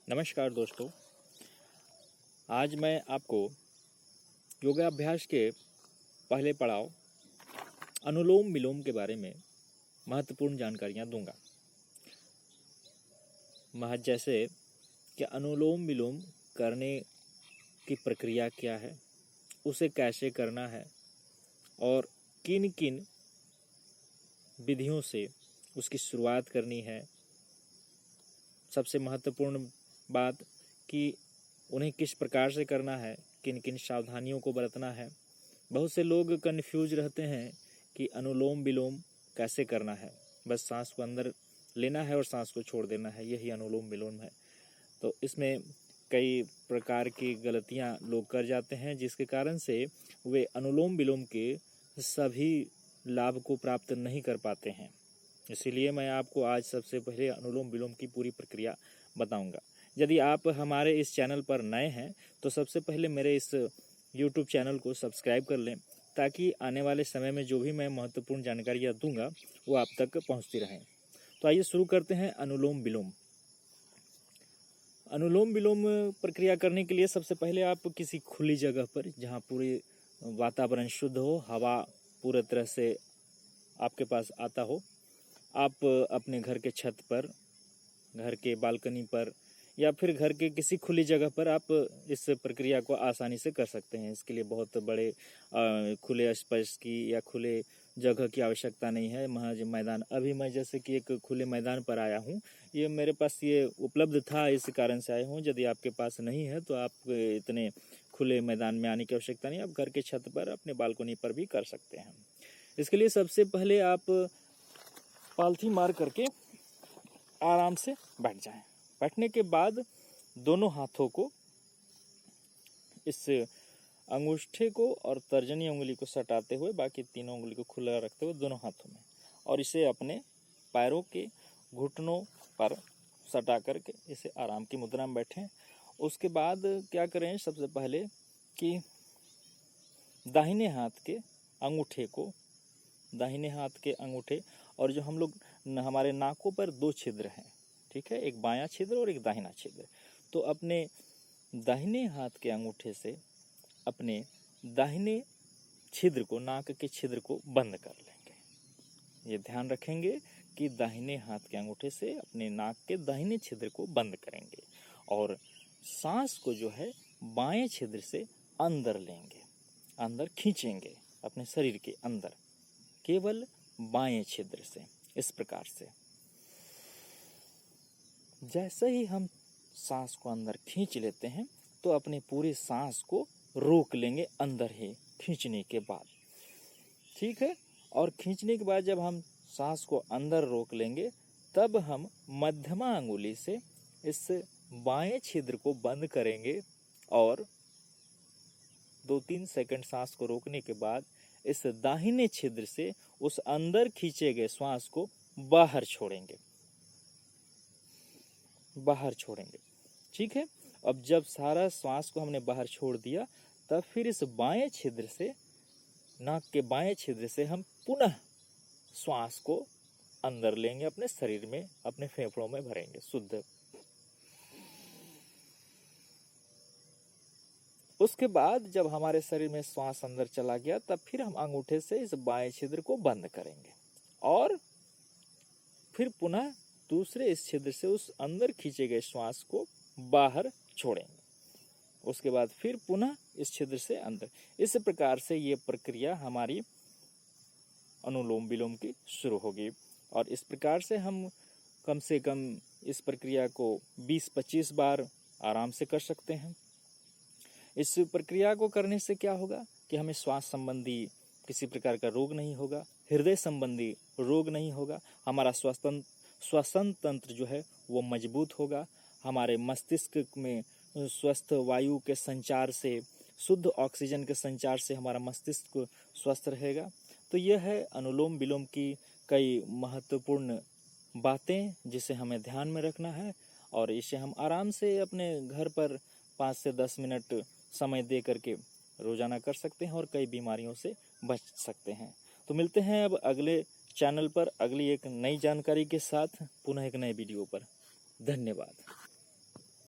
नमस्कार दोस्तों। आज मैं आपको योगाभ्यास के पहले पड़ाव अनुलोम विलोम के बारे में महत्वपूर्ण जानकारियाँ दूंगा। महज जैसे कि अनुलोम विलोम करने की प्रक्रिया क्या है, उसे कैसे करना है और किन किन विधियों से उसकी शुरुआत करनी है। सबसे महत्वपूर्ण बात कि उन्हें किस प्रकार से करना है, किन किन सावधानियों को बरतना है। बहुत से लोग कन्फ्यूज रहते हैं कि अनुलोम विलोम कैसे करना है। बस सांस को अंदर लेना है और सांस को छोड़ देना है, यही अनुलोम विलोम है। तो इसमें कई प्रकार की गलतियां लोग कर जाते हैं, जिसके कारण से वे अनुलोम विलोम के सभी लाभ को प्राप्त नहीं कर पाते हैं। इसीलिए मैं आपको आज सबसे पहले अनुलोम विलोम की पूरी प्रक्रिया बताऊंगा। यदि आप हमारे इस चैनल पर नए हैं तो सबसे पहले मेरे इस YouTube चैनल को सब्सक्राइब कर लें, ताकि आने वाले समय में जो भी मैं महत्वपूर्ण जानकारियाँ दूंगा वो आप तक पहुंचती रहें। तो आइए शुरू करते हैं अनुलोम विलोम। अनुलोम विलोम प्रक्रिया करने के लिए सबसे पहले आप किसी खुली जगह पर, जहाँ पूरे वातावरण शुद्ध हो, हवा पूरे तरह से आपके पास आता हो, आप अपने घर के छत पर, घर के बालकनी पर या फिर घर के किसी खुली जगह पर आप इस प्रक्रिया को आसानी से कर सकते हैं। इसके लिए बहुत बड़े खुले स्पेस की या खुले जगह की आवश्यकता नहीं है। महज मैदान, अभी मैं जैसे कि एक खुले मैदान पर आया हूँ, ये मेरे पास ये उपलब्ध था, इस कारण से आया हूँ। यदि आपके पास नहीं है तो आप इतने खुले मैदान में आने की आवश्यकता नहीं, आप घर के छत पर, अपने बालकनी पर भी कर सकते हैं। इसके लिए सबसे पहले आप पालथी मार करके आराम से बैठ जाएं। बैठने के बाद दोनों हाथों को, इस अंगूठे को और तर्जनी उंगली को सटाते हुए, बाकी तीनों उंगली को खुला रखते हुए दोनों हाथों में, और इसे अपने पैरों के घुटनों पर सटा करके इसे आराम की मुद्रा में बैठें। उसके बाद क्या करें, सबसे पहले कि दाहिने हाथ के अंगूठे को, दाहिने हाथ के अंगूठे, और जो हम लोग, हमारे नाकों पर दो छिद्र हैं, ठीक है, एक बायां छिद्र और एक दाहिना छिद्र। तो अपने दाहिने हाथ के अंगूठे से अपने दाहिने छिद्र को, नाक के छिद्र को बंद कर लेंगे। ये ध्यान रखेंगे कि दाहिने हाथ के अंगूठे से अपने नाक के दाहिने छिद्र को बंद करेंगे और सांस को जो है बाएं छिद्र से अंदर लेंगे, अंदर खींचेंगे अपने शरीर के अंदर, केवल बाएं छिद्र से। इस प्रकार से जैसे ही हम सांस को अंदर खींच लेते हैं तो अपने पूरे सांस को रोक लेंगे अंदर ही खींचने के बाद, ठीक है। और खींचने के बाद जब हम सांस को अंदर रोक लेंगे, तब हम मध्यमा अंगुली से इस बाएं छिद्र को बंद करेंगे और 2-3 सेकंड सांस को रोकने के बाद इस दाहिने छिद्र से उस अंदर खींचे गए श्वास को बाहर छोड़ेंगे, बाहर छोड़ेंगे, ठीक है। अब जब सारा श्वास को हमने बाहर छोड़ दिया, तब फिर इस बाएं छिद्र से, नाक के बाएं छिद्र से हम पुनः श्वास को अंदर लेंगे, अपने शरीर में, अपने फेफड़ों में भरेंगे शुद्ध। उसके बाद जब हमारे शरीर में श्वास अंदर चला गया, तब फिर हम अंगूठे से इस बाएं छिद्र को बंद करेंगे और फिर पुनः दूसरे इस छिद्र से उस अंदर खींचे गए श्वास को बाहर छोड़ेंगे। उसके बाद फिर पुनः इस छिद्र से अंदर। इस प्रकार से ये प्रक्रिया हमारी अनुलोम विलोम की शुरू होगी और इस प्रकार से हम कम से कम इस प्रक्रिया को 20-25 बार आराम से कर सकते हैं। इस प्रक्रिया को करने से क्या होगा कि हमें श्वास संबंधी किसी प्रकार का रोग नहीं होगा, हृदय संबंधी रोग नहीं होगा, हमारा श्वसन तंत्र जो है वो मजबूत होगा, हमारे मस्तिष्क में स्वस्थ वायु के संचार से, शुद्ध ऑक्सीजन के संचार से हमारा मस्तिष्क स्वस्थ रहेगा। तो यह है अनुलोम विलोम की कई महत्वपूर्ण बातें जिसे हमें ध्यान में रखना है, और इसे हम आराम से अपने घर पर 5 से 10 मिनट समय दे करके रोजाना कर सकते हैं और कई बीमारियों से बच सकते हैं। तो मिलते हैं अब अगले चैनल पर अगली एक नई जानकारी के साथ, पुनः एक नए वीडियो पर। धन्यवाद।